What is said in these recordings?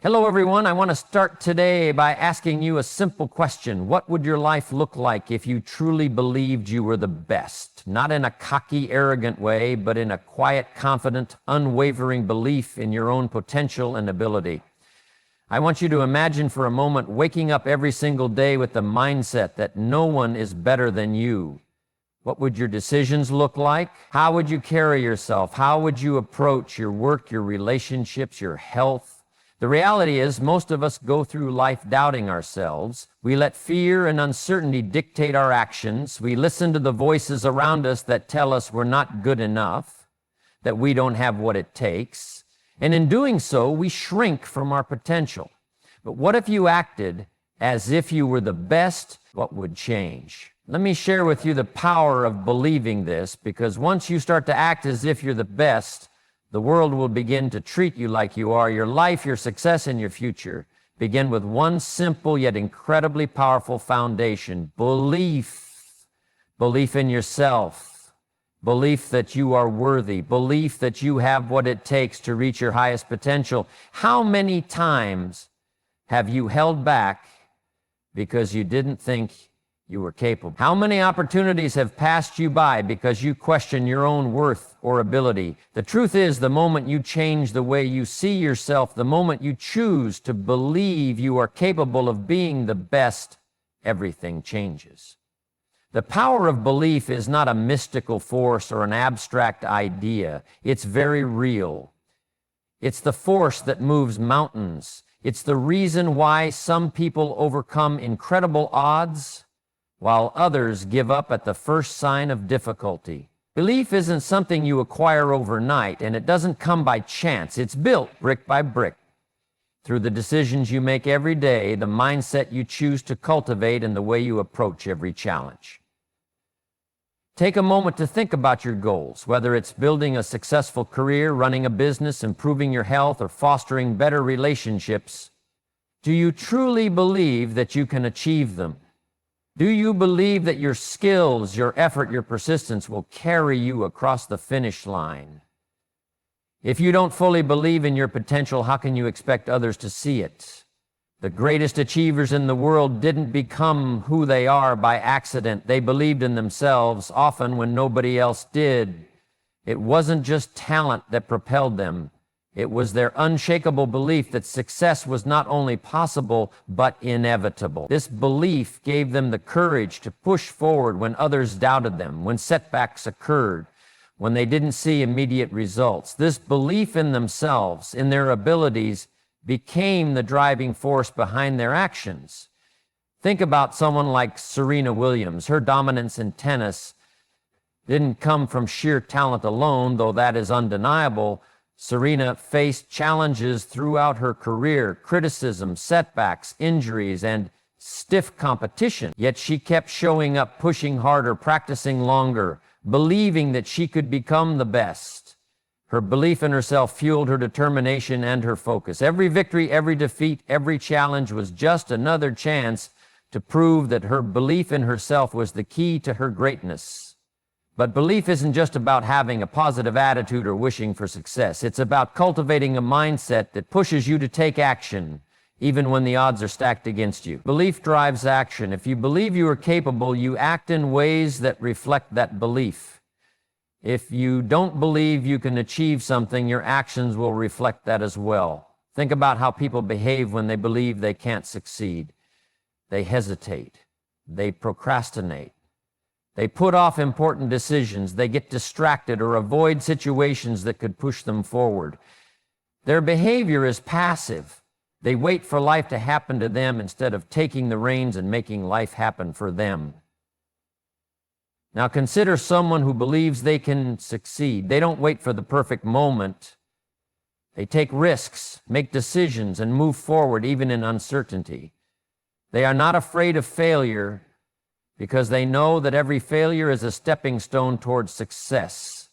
Hello, everyone. I want to start today by asking you a simple question. What would your life look like if you truly believed you were the best? Not in a cocky, arrogant way, but in a quiet, confident, unwavering belief in your own potential and ability. I want you to imagine for a moment waking up every single day with the mindset that no one is better than you. What would your decisions look like? How would you carry yourself? How would you approach your work, your relationships, your health? The reality is, most of us go through life doubting ourselves. We let fear and uncertainty dictate our actions. We listen to the voices around us that tell us we're not good enough, that we don't have what it takes. And in doing so, we shrink from our potential. But what if you acted as if you were the best? What would change? Let me share with you the power of believing this, because once you start to act as if you're the best, the world will begin to treat you like you are. Your life, your success, and your future begin with one simple yet incredibly powerful foundation: belief. Belief in yourself. Belief that you are worthy. Belief that you have what it takes to reach your highest potential. How many times have you held back because you didn't think you were capable? How many opportunities have passed you by because you question your own worth or ability? The truth is, the moment you change the way you see yourself, the moment you choose to believe you are capable of being the best, everything changes. The power of belief is not a mystical force or an abstract idea. It's very real. It's the force that moves mountains. It's the reason why some people overcome incredible odds while others give up at the first sign of difficulty. Belief isn't something you acquire overnight, and it doesn't come by chance. It's built brick by brick through the decisions you make every day, the mindset you choose to cultivate, and the way you approach every challenge. Take a moment to think about your goals, whether it's building a successful career, running a business, improving your health, or fostering better relationships. Do you truly believe that you can achieve them? Do you believe that your skills, your effort, your persistence will carry you across the finish line? If you don't fully believe in your potential, how can you expect others to see it? The greatest achievers in the world didn't become who they are by accident. They believed in themselves, often when nobody else did. It wasn't just talent that propelled them. It was their unshakable belief that success was not only possible, but inevitable. This belief gave them the courage to push forward when others doubted them, when setbacks occurred, when they didn't see immediate results. This belief in themselves, in their abilities, became the driving force behind their actions. Think about someone like Serena Williams. Her dominance in tennis didn't come from sheer talent alone, though that is undeniable. Serena faced challenges throughout her career: criticism, setbacks, injuries, and stiff competition. Yet she kept showing up, pushing harder, practicing longer, believing that she could become the best. Her belief in herself fueled her determination and her focus. Every victory, every defeat, every challenge was just another chance to prove that her belief in herself was the key to her greatness. But belief isn't just about having a positive attitude or wishing for success. It's about cultivating a mindset that pushes you to take action, even when the odds are stacked against you. Belief drives action. If you believe you are capable, you act in ways that reflect that belief. If you don't believe you can achieve something, your actions will reflect that as well. Think about how people behave when they believe they can't succeed. They hesitate. They procrastinate. They put off important decisions. They get distracted or avoid situations that could push them forward. Their behavior is passive. They wait for life to happen to them instead of taking the reins and making life happen for them. Now consider someone who believes they can succeed. They don't wait for the perfect moment. They take risks, make decisions, and move forward even in uncertainty. They are not afraid of failure, because they know that every failure is a stepping stone towards success.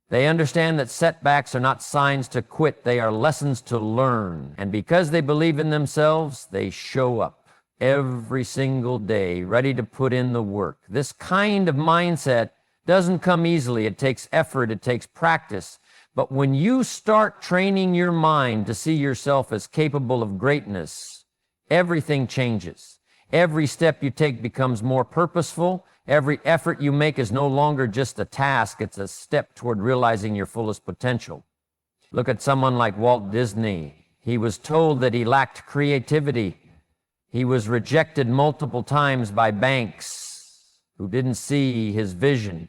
They understand that setbacks are not signs to quit, they are lessons to learn. And because they believe in themselves, they show up every single day, ready to put in the work. This kind of mindset doesn't come easily. It takes effort, it takes practice. But when you start training your mind to see yourself as capable of greatness, everything changes. Every step you take becomes more purposeful. Every effort you make is no longer just a task, it's a step toward realizing your fullest potential. Look at someone like Walt Disney. He was told that he lacked creativity. He was rejected multiple times by banks who didn't see his vision.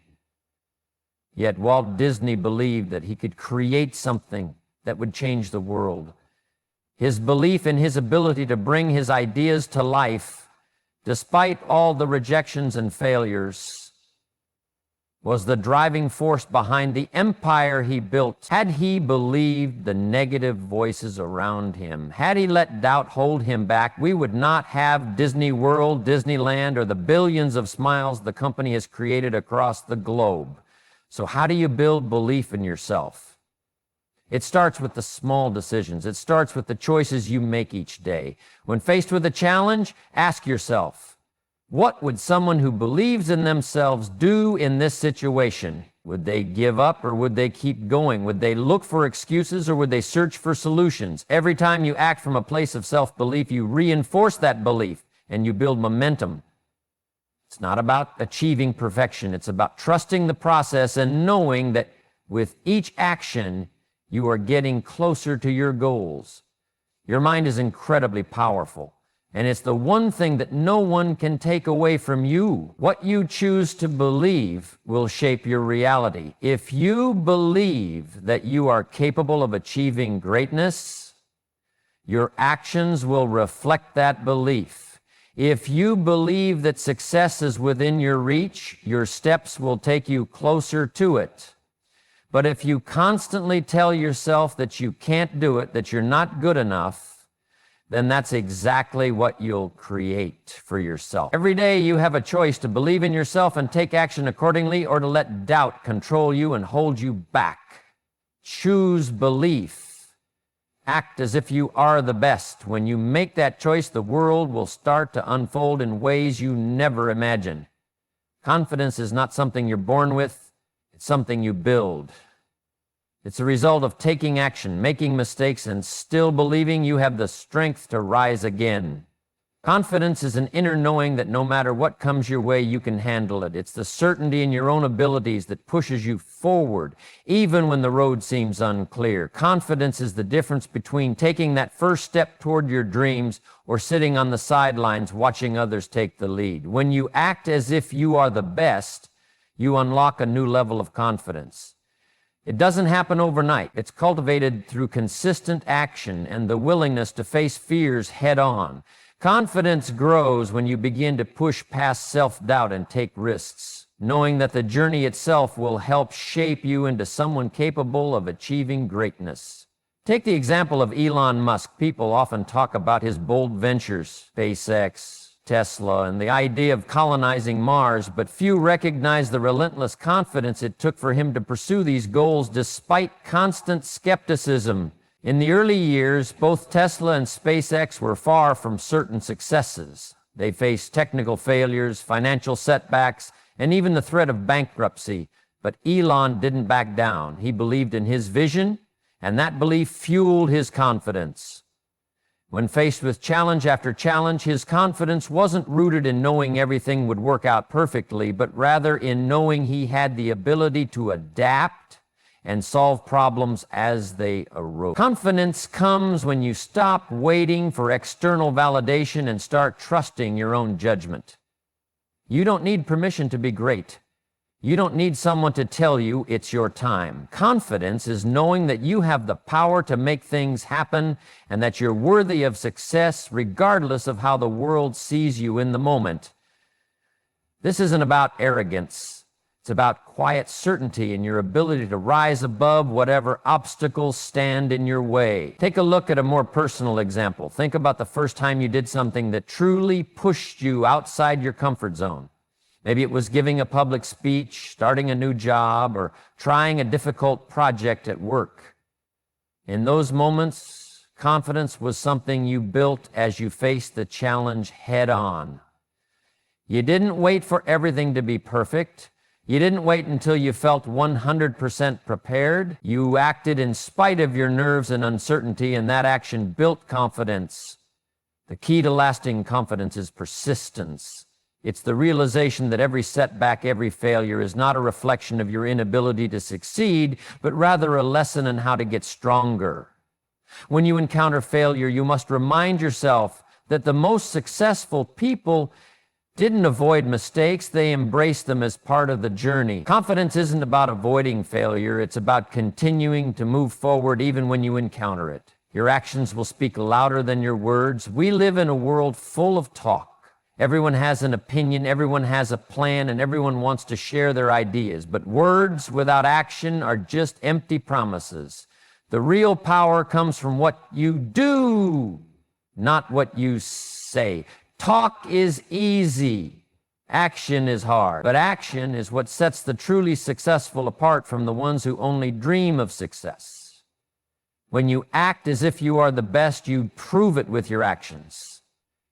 Yet Walt Disney believed that he could create something that would change the world. His belief in his ability to bring his ideas to life, despite all the rejections and failures, was the driving force behind the empire he built. Had he believed the negative voices around him, had he let doubt hold him back, we would not have Disney World, Disneyland, or the billions of smiles the company has created across the globe. So how do you build belief in yourself? It starts with the small decisions. It starts with the choices you make each day. When faced with a challenge, ask yourself, what would someone who believes in themselves do in this situation? Would they give up or would they keep going? Would they look for excuses or would they search for solutions? Every time you act from a place of self-belief, you reinforce that belief and you build momentum. It's not about achieving perfection. It's about trusting the process and knowing that with each action, you are getting closer to your goals. Your mind is incredibly powerful, and it's the one thing that no one can take away from you. What you choose to believe will shape your reality. If you believe that you are capable of achieving greatness, your actions will reflect that belief. If you believe that success is within your reach, your steps will take you closer to it. But if you constantly tell yourself that you can't do it, that you're not good enough, then that's exactly what you'll create for yourself. Every day you have a choice to believe in yourself and take action accordingly, or to let doubt control you and hold you back. Choose belief. Act as if you are the best. When you make that choice, the world will start to unfold in ways you never imagined. Confidence is not something you're born with, it's something you build. It's a result of taking action, making mistakes, and still believing you have the strength to rise again. Confidence is an inner knowing that no matter what comes your way, you can handle it. It's the certainty in your own abilities that pushes you forward, even when the road seems unclear. Confidence is the difference between taking that first step toward your dreams or sitting on the sidelines watching others take the lead. When you act as if you are the best, you unlock a new level of confidence. It doesn't happen overnight. It's cultivated through consistent action and the willingness to face fears head on. Confidence grows when you begin to push past self-doubt and take risks, knowing that the journey itself will help shape you into someone capable of achieving greatness. Take the example of Elon Musk. People often talk about his bold ventures, SpaceX, Tesla, and the idea of colonizing Mars, but few recognize the relentless confidence it took for him to pursue these goals despite constant skepticism. In the early years, both Tesla and SpaceX were far from certain successes. They faced technical failures, financial setbacks, and even the threat of bankruptcy. But Elon didn't back down. He believed in his vision, and that belief fueled his confidence. When faced with challenge after challenge, his confidence wasn't rooted in knowing everything would work out perfectly, but rather in knowing he had the ability to adapt and solve problems as they arose. Confidence comes when you stop waiting for external validation and start trusting your own judgment. You don't need permission to be great. You don't need someone to tell you it's your time. Confidence is knowing that you have the power to make things happen and that you're worthy of success regardless of how the world sees you in the moment. This isn't about arrogance. It's about quiet certainty in your ability to rise above whatever obstacles stand in your way. Take a look at a more personal example. Think about the first time you did something that truly pushed you outside your comfort zone. Maybe it was giving a public speech, starting a new job, or trying a difficult project at work. In those moments, confidence was something you built as you faced the challenge head on. You didn't wait for everything to be perfect. You didn't wait until you felt 100% prepared. You acted in spite of your nerves and uncertainty, and that action built confidence. The key to lasting confidence is persistence. It's the realization that every setback, every failure is not a reflection of your inability to succeed, but rather a lesson in how to get stronger. When you encounter failure, you must remind yourself that the most successful people didn't avoid mistakes, they embraced them as part of the journey. Confidence isn't about avoiding failure, it's about continuing to move forward even when you encounter it. Your actions will speak louder than your words. We live in a world full of talk. Everyone has an opinion, everyone has a plan, and everyone wants to share their ideas. But words without action are just empty promises. The real power comes from what you do, not what you say. Talk is easy. Action is hard. But action is what sets the truly successful apart from the ones who only dream of success. When you act as if you are the best, you prove it with your actions.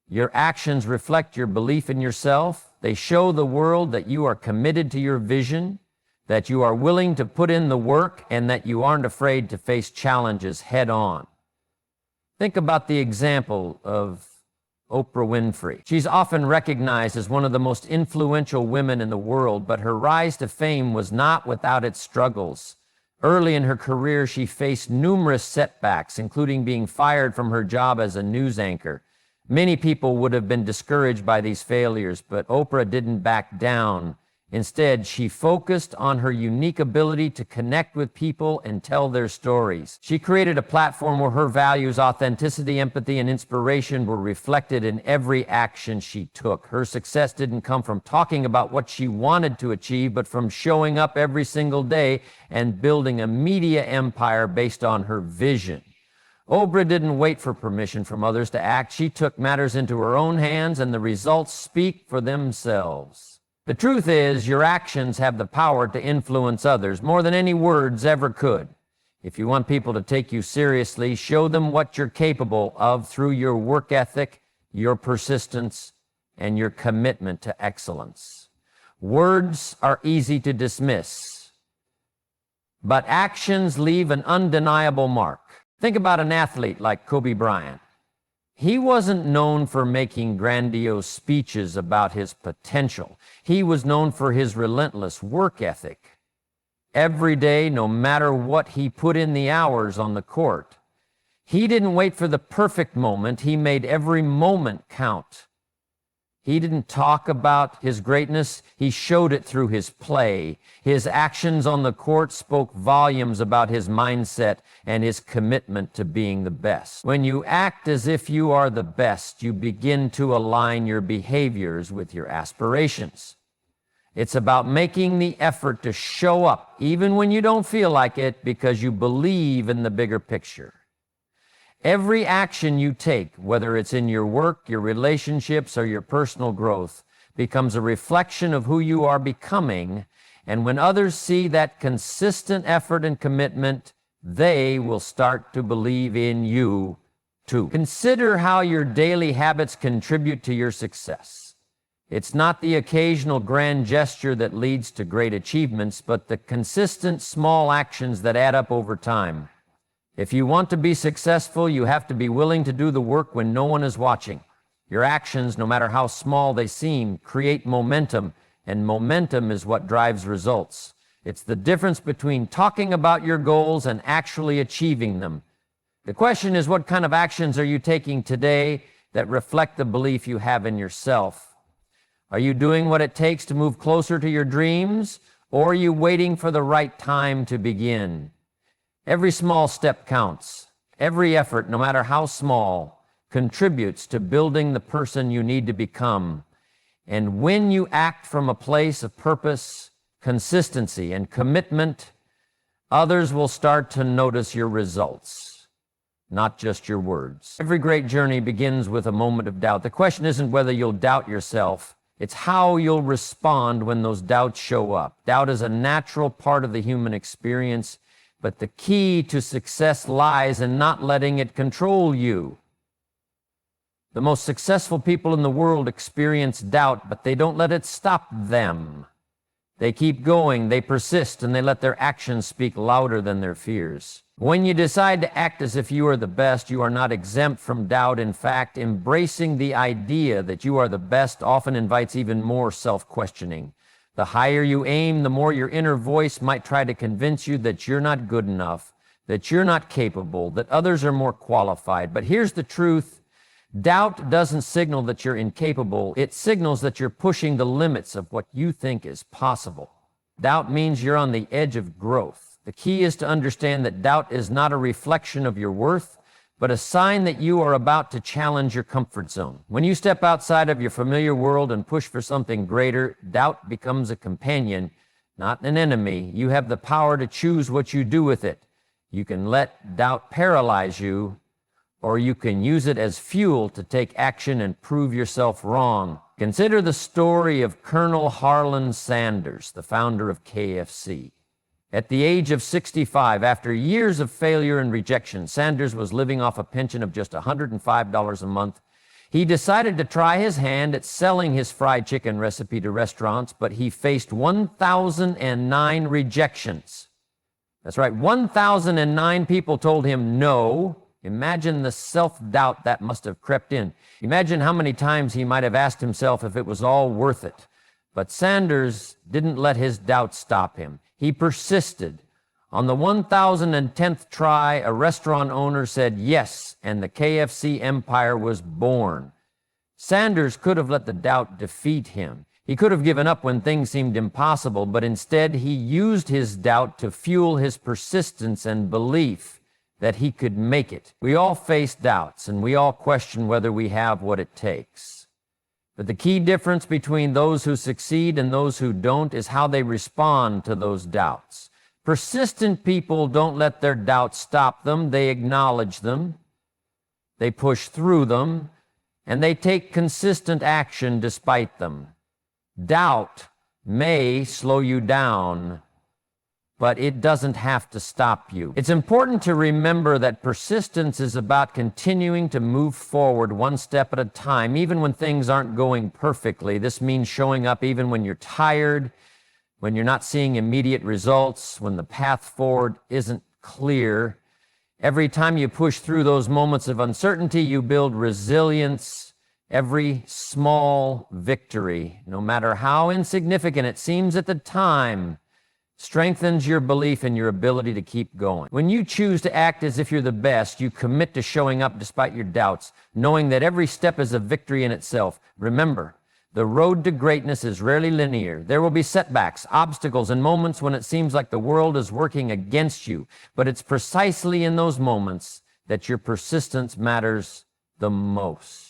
Your actions reflect your belief in yourself. They show the world that you are committed to your vision, that you are willing to put in the work, and that you aren't afraid to face challenges head on. Think about the example of Oprah Winfrey. She's often recognized as one of the most influential women in the world, but her rise to fame was not without its struggles. Early in her career, she faced numerous setbacks, including being fired from her job as a news anchor. Many people would have been discouraged by these failures, but Oprah didn't back down. Instead, she focused on her unique ability to connect with people and tell their stories. She created a platform where her values, authenticity, empathy, and inspiration were reflected in every action she took. Her success didn't come from talking about what she wanted to achieve, but from showing up every single day and building a media empire based on her vision. Oprah didn't wait for permission from others to act. She took matters into her own hands, and the results speak for themselves. The truth is, your actions have the power to influence others more than any words ever could. If you want people to take you seriously, show them what you're capable of through your work ethic, your persistence, and your commitment to excellence. Words are easy to dismiss, but actions leave an undeniable mark. Think about an athlete like Kobe Bryant. He wasn't known for making grandiose speeches about his potential. He was known for his relentless work ethic. Every day, no matter what, he put in the hours on the court. He didn't wait for the perfect moment. He made every moment count. He didn't talk about his greatness. He showed it through his play. His actions on the court spoke volumes about his mindset and his commitment to being the best. When you act as if you are the best, you begin to align your behaviors with your aspirations. It's about making the effort to show up, even when you don't feel like it, because you believe in the bigger picture. Every action you take, whether it's in your work, your relationships, or your personal growth, becomes a reflection of who you are becoming. And when others see that consistent effort and commitment, they will start to believe in you too. Consider how your daily habits contribute to your success. It's not the occasional grand gesture that leads to great achievements, but the consistent small actions that add up over time. If you want to be successful, you have to be willing to do the work when no one is watching. Your actions, no matter how small they seem, create momentum, and momentum is what drives results. It's the difference between talking about your goals and actually achieving them. The question is, what kind of actions are you taking today that reflect the belief you have in yourself? Are you doing what it takes to move closer to your dreams, or are you waiting for the right time to begin? Every small step counts. Every effort, no matter how small, contributes to building the person you need to become. And when you act from a place of purpose, consistency, and commitment, others will start to notice your results, not just your words. Every great journey begins with a moment of doubt. The question isn't whether you'll doubt yourself, it's how you'll respond when those doubts show up. Doubt is a natural part of the human experience, but the key to success lies in not letting it control you. The most successful people in the world experience doubt, but they don't let it stop them. They keep going, they persist, and they let their actions speak louder than their fears. When you decide to act as if you are the best, you are not exempt from doubt. In fact, embracing the idea that you are the best often invites even more self-questioning. The higher you aim, the more your inner voice might try to convince you that you're not good enough, that you're not capable, that others are more qualified. But here's the truth. Doubt doesn't signal that you're incapable. It signals that you're pushing the limits of what you think is possible. Doubt means you're on the edge of growth. The key is to understand that doubt is not a reflection of your worth, but a sign that you are about to challenge your comfort zone. When you step outside of your familiar world and push for something greater, doubt becomes a companion, not an enemy. You have the power to choose what you do with it. You can let doubt paralyze you, or you can use it as fuel to take action and prove yourself wrong. Consider the story of Colonel Harlan Sanders, the founder of KFC. At the age of 65, after years of failure and rejection, Sanders was living off a pension of just $105 a month. He decided to try his hand at selling his fried chicken recipe to restaurants, but he faced 1,009 rejections. That's right, 1,009 people told him no. Imagine the self-doubt that must have crept in. Imagine how many times he might have asked himself if it was all worth it. But Sanders didn't let his doubt stop him. He persisted. On the 1,010th try, a restaurant owner said yes, and the KFC empire was born. Sanders could have let the doubt defeat him. He could have given up when things seemed impossible, but instead he used his doubt to fuel his persistence and belief that he could make it. We all face doubts, and we all question whether we have what it takes. But the key difference between those who succeed and those who don't is how they respond to those doubts. Persistent people don't let their doubts stop them. They acknowledge them, they push through them, and they take consistent action despite them. Doubt may slow you down, but it doesn't have to stop you. It's important to remember that persistence is about continuing to move forward one step at a time, even when things aren't going perfectly. This means showing up even when you're tired, when you're not seeing immediate results, when the path forward isn't clear. Every time you push through those moments of uncertainty, you build resilience. Every small victory, no matter how insignificant it seems at the time, strengthens your belief in your ability to keep going. When you choose to act as if you're the best, you commit to showing up despite your doubts, knowing that every step is a victory in itself. Remember, the road to greatness is rarely linear. There will be setbacks, obstacles, and moments when it seems like the world is working against you. But it's precisely in those moments that your persistence matters the most.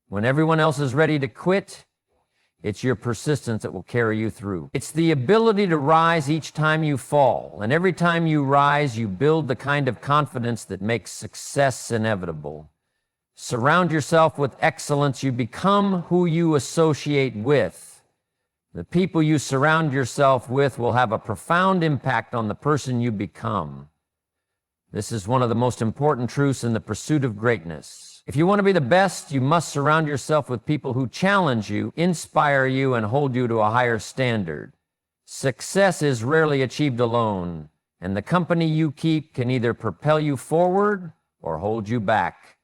When everyone else is ready to quit, it's your persistence that will carry you through. It's the ability to rise each time you fall. And every time you rise, you build the kind of confidence that makes success inevitable. Surround yourself with excellence. You become who you associate with. The people you surround yourself with will have a profound impact on the person you become. This is one of the most important truths in the pursuit of greatness. If you want to be the best, you must surround yourself with people who challenge you, inspire you, and hold you to a higher standard. Success is rarely achieved alone, and the company you keep can either propel you forward or hold you back.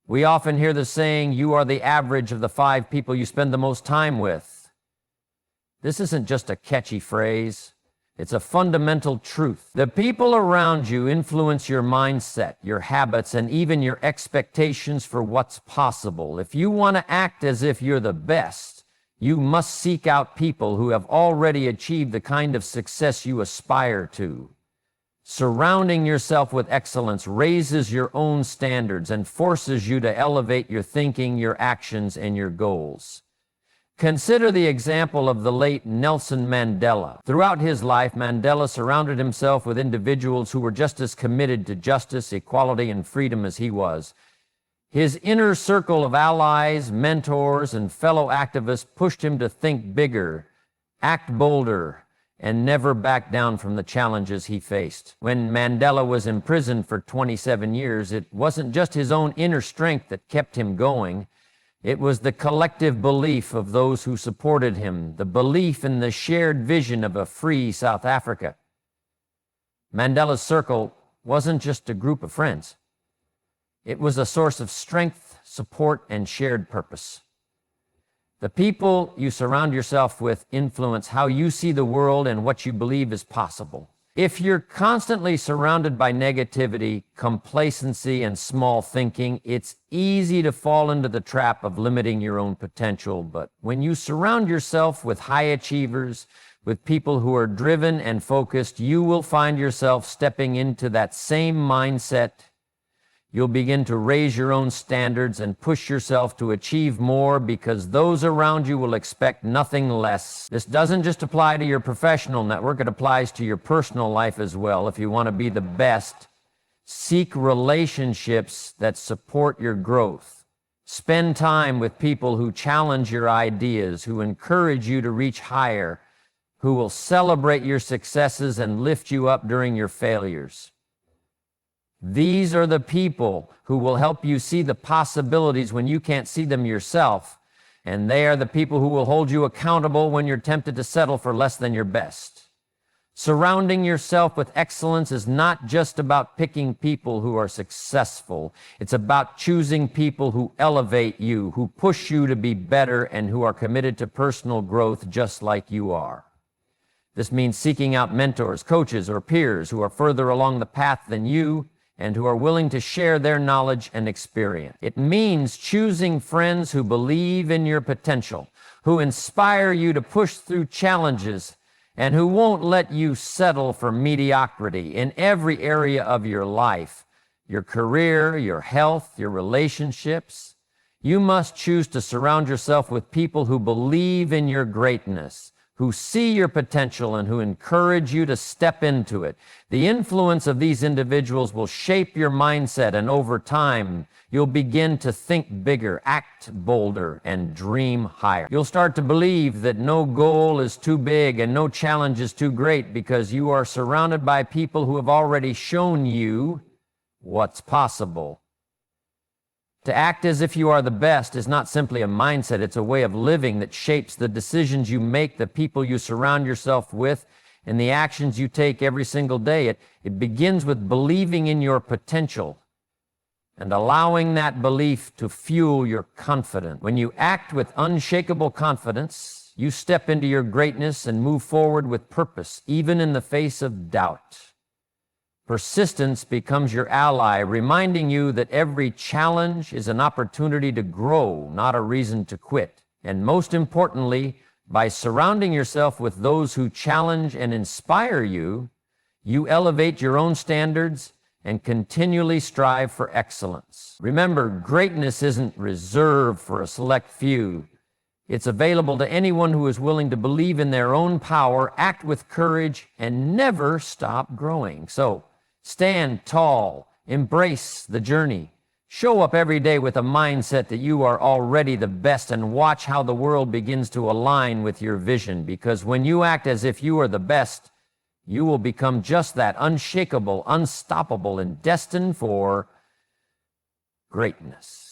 We often hear the saying, "You are the average of the 5 people you spend the most time with." This isn't just a catchy phrase. It's a fundamental truth. The people around you influence your mindset, your habits, and even your expectations for what's possible. If you want to act as if you're the best, you must seek out people who have already achieved the kind of success you aspire to. Surrounding yourself with excellence raises your own standards and forces you to elevate your thinking, your actions, and your goals. Consider the example of the late Nelson Mandela. Throughout his life, Mandela surrounded himself with individuals who were just as committed to justice, equality, and freedom as he was. His inner circle of allies, mentors, and fellow activists pushed him to think bigger, act bolder, and never back down from the challenges he faced. When Mandela was imprisoned for 27 years, it wasn't just his own inner strength that kept him going. It was the collective belief of those who supported him, the belief in the shared vision of a free South Africa. Mandela's circle wasn't just a group of friends. It was a source of strength, support, and shared purpose. The people you surround yourself with influence how you see the world and what you believe is possible. If you're constantly surrounded by negativity, complacency, and small thinking, it's easy to fall into the trap of limiting your own potential. But when you surround yourself with high achievers, with people who are driven and focused, you will find yourself stepping into that same mindset. You'll begin to raise your own standards and push yourself to achieve more because those around you will expect nothing less. This doesn't just apply to your professional network, it applies to your personal life as well. If you want to be the best, seek relationships that support your growth. Spend time with people who challenge your ideas, who encourage you to reach higher, who will celebrate your successes and lift you up during your failures. These are the people who will help you see the possibilities when you can't see them yourself, and they are the people who will hold you accountable when you're tempted to settle for less than your best. Surrounding yourself with excellence is not just about picking people who are successful. It's about choosing people who elevate you, who push you to be better, and who are committed to personal growth just like you are. This means seeking out mentors, coaches, or peers who are further along the path than you and who are willing to share their knowledge and experience. It means choosing friends who believe in your potential, who inspire you to push through challenges, and who won't let you settle for mediocrity in every area of your life, your career, your health, your relationships. You must choose to surround yourself with people who believe in your greatness, who see your potential and who encourage you to step into it. The influence of these individuals will shape your mindset, and over time, you'll begin to think bigger, act bolder, and dream higher. You'll start to believe that no goal is too big and no challenge is too great because you are surrounded by people who have already shown you what's possible. To act as if you are the best is not simply a mindset, it's a way of living that shapes the decisions you make, the people you surround yourself with, and the actions you take every single day. It begins with believing in your potential and allowing that belief to fuel your confidence. When you act with unshakable confidence, you step into your greatness and move forward with purpose, even in the face of doubt. Persistence becomes your ally, reminding you that every challenge is an opportunity to grow, not a reason to quit. And most importantly, by surrounding yourself with those who challenge and inspire you, you elevate your own standards and continually strive for excellence. Remember, greatness isn't reserved for a select few. It's available to anyone who is willing to believe in their own power, act with courage, and never stop growing. So, stand tall, embrace the journey, show up every day with a mindset that you are already the best, and watch how the world begins to align with your vision. Because when you act as if you are the best, you will become just that, unshakable, unstoppable, and destined for greatness.